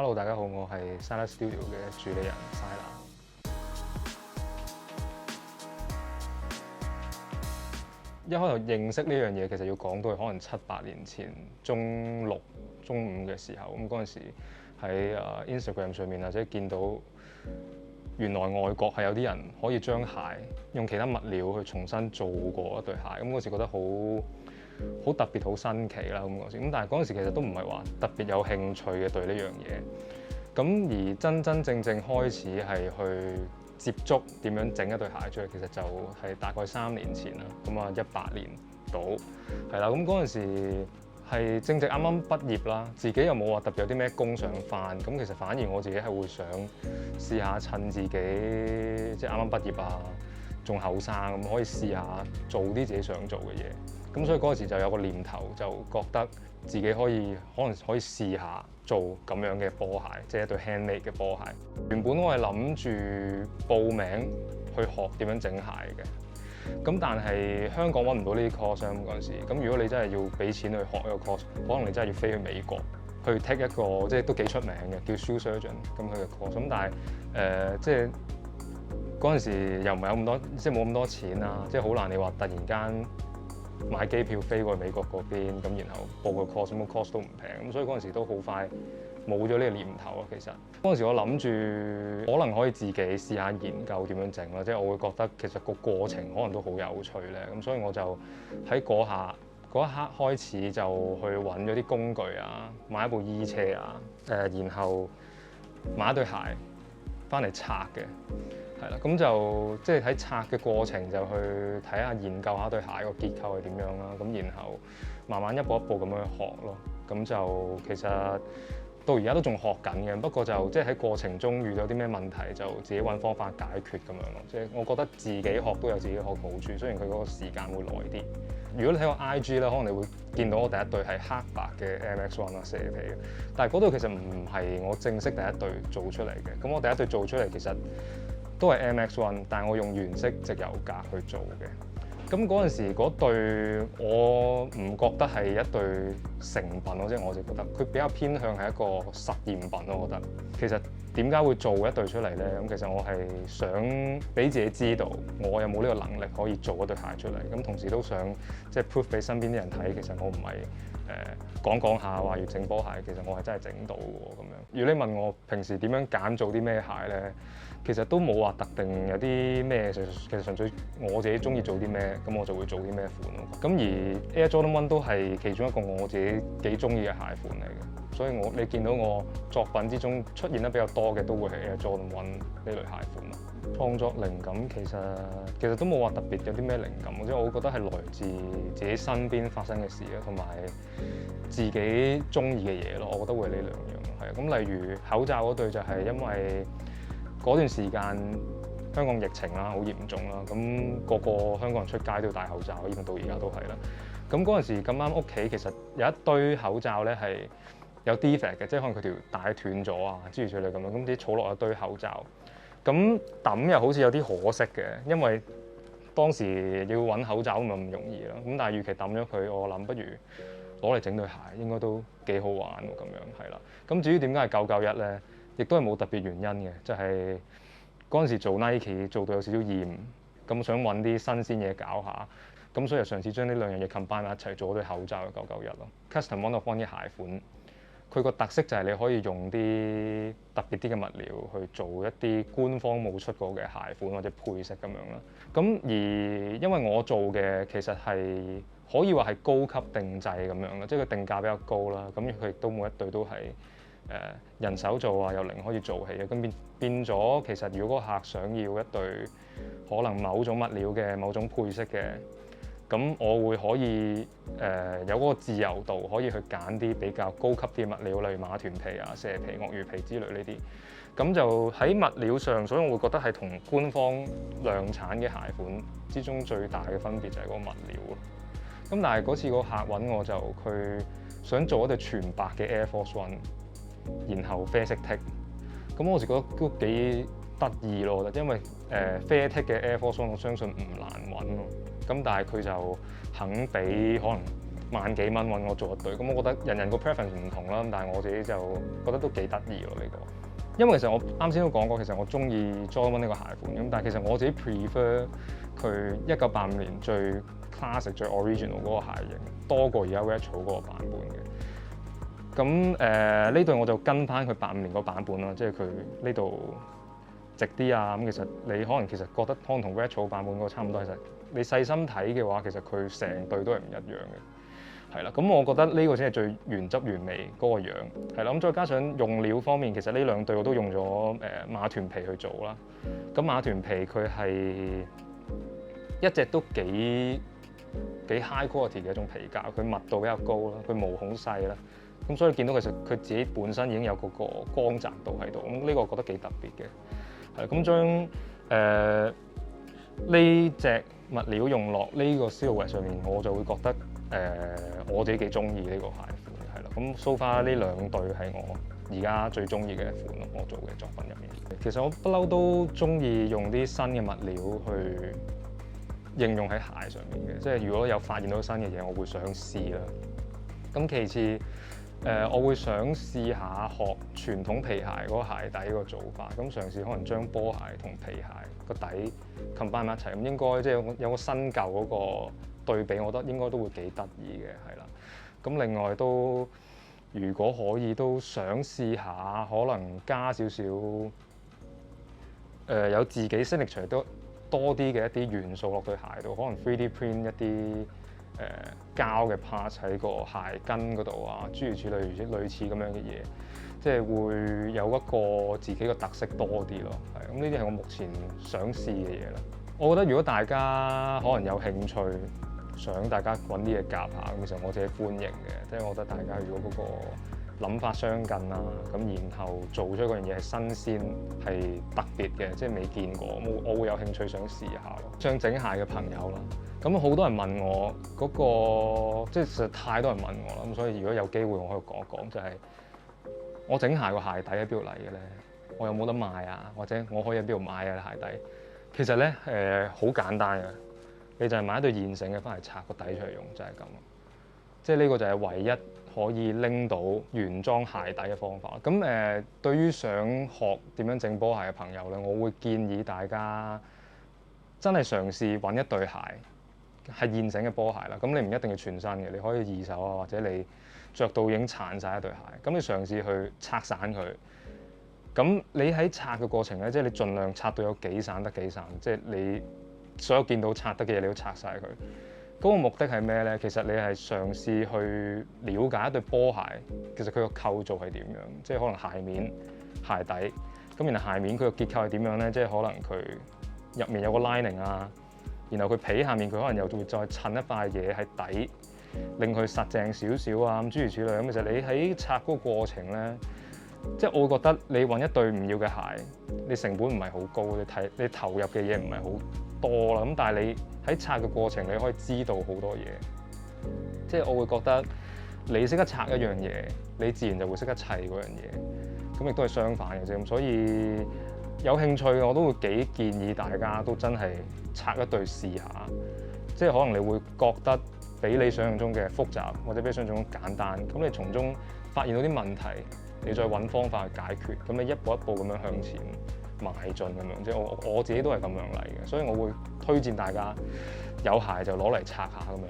Hello，大家好，我係 Sila Studio 嘅主理人 Sila。一開頭認識呢樣嘢，其實要講到可能7、8年前，中6、中5嘅時候，咁嗰陣時喺Instagram 上面或者見到原來外國係有啲人可以將鞋用其他物料去重新做過一對鞋，咁嗰時覺得好特別、好新奇啦咁嗰時。咁但係嗰陣時其實都唔係話特別有興趣嘅對呢樣嘢。咁而真正開始係去接觸點樣整一對鞋出嚟，其實就係大概3年前啦。咁啊18年到係啦。咁嗰陣時係正值啱啱畢業啦，自己又冇話特別有啲咩工想返。咁其實反而我自己係會想試下趁自己即係啱啱畢業啊，仲後生咁，可以試下做啲自己想做嘅嘢。咁所以嗰陣時就有個念頭，就覺得自己可能可以試下做咁樣嘅波鞋，即係一對 handmade 嘅波鞋。原本我係諗住報名去學點樣整鞋嘅，咁但係香港揾唔到呢啲 course 嗰陣時，咁如果你真係要俾錢去學一個 course，可能你真係要飛去美國去 take 一個即係都幾出名嘅叫 Shoe Surgeon 咁佢嘅 course。咁但係即係嗰陣時又唔係有咁多，即係冇咁多錢啦，即係好難你話突然間買機票飛過去美國嗰邊，咁然後報個 course，咁個 course 都唔平，咁所以嗰陣時都好快冇咗呢個念頭啊。其實嗰陣時我諗住可能可以自己試下研究點樣整啦，即係我會覺得其實個過程可能都好有趣咧。咁所以我就喺嗰一刻開始就去揾咗啲工具啊，買一部衣車啊，然後買一對鞋翻嚟拆嘅。係啦，咁就即係喺拆嘅過程就去睇下研究下對鞋個結構係點樣啦，咁然後慢慢一步一步咁樣去學咯，咁就其實到而家都仲學緊嘅，不過就即係喺過程中遇到啲咩問題就自己揾方法解決咁樣咯，即係我覺得自己學都有自己學嘅好處，雖然佢嗰個時間會耐啲。如果你睇我 IG 咧，可能你會見到我第一對係黑白嘅 MX1 啦，蛇皮嘅，但係嗰對其實唔係我正式第一對做出嚟嘅，咁我第一對做出嚟其實都係 MX1，但係我用原色直油格去做嘅。咁嗰陣時嗰對我唔覺得係一對成品咯，即係我就覺得佢比較偏向係一個實驗品咯。我覺得其實點解會做一對出嚟咧？咁其實我係想俾自己知道我有冇呢個能力可以做一對鞋出嚟。咁同時都想即係 prove 俾身邊啲人睇，其實我唔係講下話要整波鞋，其實我係真係整到嘅喎咁樣。如果你問我平時點樣揀做啲咩鞋咧？其實都冇話特定有啲咩，其實純粹我自己中意做啲咩，咁我就會做啲咩款咯。咁而 Air Jordan 1都係其中一個我自己幾中意嘅鞋款嚟嘅，所以你見到我作品之中出現得比較多嘅都會係 Air Jordan 1呢類鞋款咯。創作靈感其實都冇話特別有啲咩靈感，即係我覺得係來自自己身邊發生嘅事啦，同埋自己中意嘅嘢咯。我覺得會係呢兩樣咯，係啊。咁例如口罩嗰對就係因為嗰段時間香港疫情啦，好嚴重啦，咁個香港人出街都要戴口罩，依家到而家都係啦。咁嗰陣時咁啱屋企其實有一堆口罩咧係有 defect 嘅，即係可能佢條帶斷咗啊，諸如此類咁樣，咁啲儲落一堆口罩。咁抌又好似有啲可惜嘅，因為當時要揾口罩咪咁容易啦。咁但係與其抌咗佢，我諗不如攞嚟整對鞋，應該都幾好玩喎。咁樣係啦。咁至於點解係991咧？亦都係冇特別原因嘅，就係嗰陣時做 Nike 做到有少少厭，咁想揾啲新鮮嘢搞下，咁所以就嘗試將呢兩樣嘢 combine 埋一齊做咗對口罩嘅991咯。Custom One of One 嘅鞋款，佢個特色就係你可以用啲特別啲嘅物料去做一啲官方冇出過嘅鞋款或者配飾咁樣啦。咁而因為我做嘅其實係可以話係高級定製咁樣啦，即係佢定價比較高啦。咁佢亦都每一對都係人手做啊，由零開始做起嘅，咁變咗其實如果個客想要一對可能某種物料嘅某種配飾嘅，咁我會可以有嗰個自由度，可以去揀啲比較高級啲嘅物料，例如馬臀皮啊、蛇皮、鱷魚皮之類呢啲。咁就喺物料上，所以我會覺得係同官方量產嘅鞋款之中最大嘅分別就係嗰個物料咯。咁但係嗰次個客揾我就佢想做一對全白嘅 Air Force One。然後啡色剔，咁我就覺得都幾得意咯，因為啡剔嘅 Air Force One 我相信唔難揾咯，咁但係佢就肯俾可能萬幾蚊揾我做一對，咁我覺得人人個 preference 唔同啦，但係我自己就覺得都幾得意咯呢個。因為其實我啱先都講過，其實我中意 Jordan 呢個鞋款咁，但係其實我自己 prefer 佢1985年最 classic 最 original 嗰個鞋型多過而家 retro 嗰個版本嘅。咁呢對我就跟翻佢85年個版本啦，即係佢呢度直啲啊。咁其實你可能覺得可能同 retro 版本嗰個差唔多，其實你細心睇嘅話，其實佢成對都係唔一樣嘅。係啦，咁我覺得呢個先係最原汁原味嗰個樣。係啦，咁再加上用料方面，其實呢兩對我都用咗馬臀皮去做啦。咁馬臀皮佢係一隻都幾 high quality 嘅一種皮革，佢密度比較高啦，佢毛孔細啦。咁所以見到其實佢自己本身已經有嗰個光澤度喺度，咁呢個我覺得幾特別嘅。係咁將呢隻物料用落呢個 silhouette 上面，我就會覺得我自己幾中意呢個鞋款，係啦。咁 so far 呢兩對係我而家最中意嘅一款咯，我做嘅作品入面。其實我不嬲都中意用啲新嘅物料去應用喺鞋上面嘅，即係如果有發現到新嘅嘢，我會想試啦。咁其次我會想試下學傳統皮鞋嗰個鞋底個做法，咁嘗試可能將波鞋同皮鞋個底 combine 埋一齊，咁應該即係有個新舊嗰個對比，我覺得應該都會幾得意嘅，係啦。咁另外都如果可以都想試下，可能加少少有自己 signature 都多啲嘅一啲元素落對鞋度，可能 3D print 一啲膠嘅 parts 喺個鞋跟嗰度啊，諸如此類似咁樣嘅嘢，即係會有一個自己嘅特色多啲咯。係咁，呢啲係我目前想試嘅嘢啦。我覺得如果大家可能有興趣，想大家揾啲嘢夾下，咁其實我自己歡迎嘅。即係我覺得大家如果嗰個諗法相近啊，咁然後做出嗰樣嘢係新鮮係特別嘅，即係未見過，我會有興趣想試下咯。想整鞋嘅朋友啦。咁好多人問我嗰個，即係實在太多人問我啦，咁所以如果有機會我可以講一講，就係我整鞋個鞋底喺邊度嚟嘅咧？我有冇得賣啊？或者我可以喺邊度買啊鞋底？其實咧好簡單嘅，你就係買一對現成嘅翻嚟拆個底出嚟用，就係咁。即係呢個就係唯一可以拎到原裝鞋底嘅方法。咁對於想學點樣整波鞋嘅朋友咧，我會建議大家真係嘗試揾一對鞋。係現成嘅波鞋啦，咁你唔一定要全新嘅，你可以二手啊，或者你着到已經殘晒一對鞋，咁你嘗試去拆散佢。咁你喺拆嘅過程咧，即係你盡量拆到有幾散得幾散，即係你所有見到拆得嘅嘢，你都拆晒佢。嗰個目的係咩咧？其實你係嘗試去了解一對波鞋，其實佢個構造係點樣，即係可能鞋面、鞋底，咁然後鞋面佢個結構係點樣咧？即係可能佢入面有個 lining 啊。然後佢皮下面佢可能又會再襯一塊嘢喺底，令佢實淨少少啊，咁諸如此類。咁其實你喺拆嗰個過程咧，即係我會覺得你揾一對唔要嘅鞋，你成本唔係好高，你投入嘅嘢唔係好多啦。咁但係你喺拆嘅過程，你可以知道好多嘢。即係我會覺得你識得拆一樣嘢，你自然就會識得砌嗰樣嘢。咁亦都係相反嘅啫。咁所以有興趣我都會幾建議大家都真係拆一對試下，即係可能你會覺得比你想象中嘅複雜，或者比你想象中簡單。咁你從中發現到啲問題，你再揾方法去解決。咁你一步一步咁樣向前邁進咁樣。即係我自己都係咁樣嚟嘅，所以我會推薦大家有鞋就攞嚟拆下咁樣。